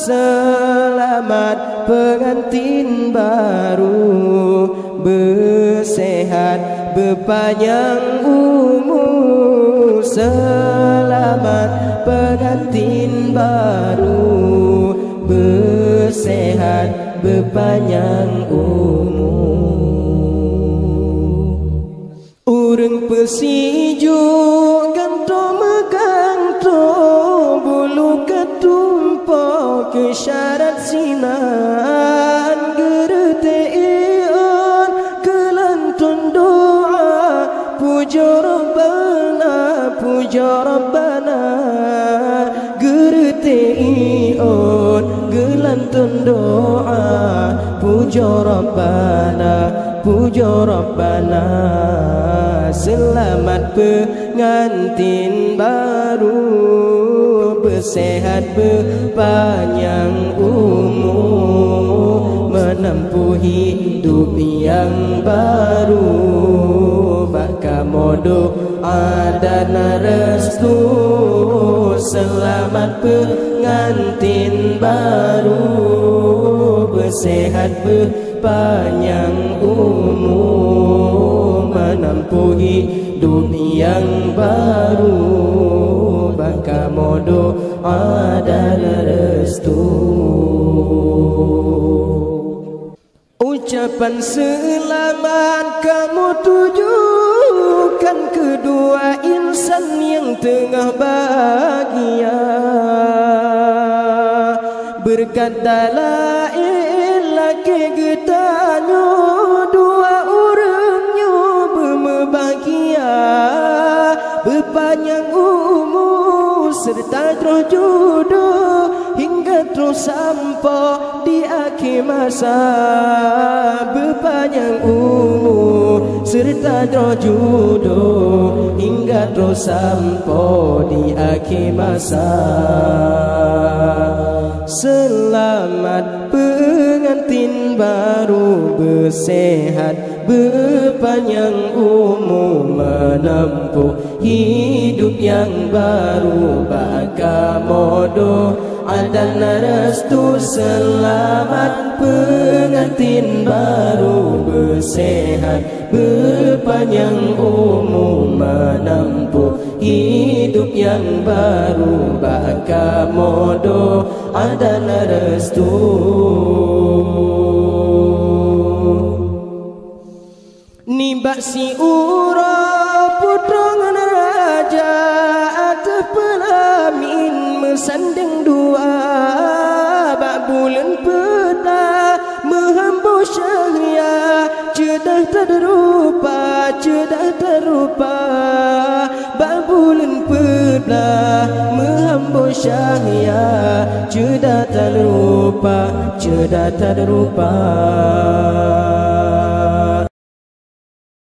selamat pengantin baru, bersehat berpanjang umur. Selamat pengantin baru, bersehat berpanjang umur. Urang persijuk ganto meganto, bulu ketumpo ke syarat sinan, gereteon kelantun doa, puja Rabbana, puja Rabbana, gereteon gelantun doa, puja Rabbana, puja Rabbana. Selamat pengantin baru, bersehat berpanjang umur, menempuh hidup yang baru, baka modo dan restu. Selamat pengantin baru, bersehat berpanjang umur, menempuh hidup yang baru, baka modo dan restu. Ucapan selamat kamu tujukan kedua insan yang tengah bahagia, berkat la ilaha kegetanyo dua orangnya berbahagia, berpanjang umur serta terus jodoh hingga terus sampai di akhir masa. Berpanjang umur serta terus jodoh hingga terus sampai di akhir masa. Selamat pengantin baru, bersehat berpanjang umur, menempuh hidup yang baru, baka modo dan restu. Selamat pengantin baru, bersehat berpanjang umur, menempuh hidup yang baru, baka modo dan restu. Nibak si ura putra raja atas pelamin mesandeng dua, bak bulan peta menghambur syahria, cedah terrupa, cedah terrupa. Bak bulan peta menghambur syahria, cedah terrupa, cedah terrupa.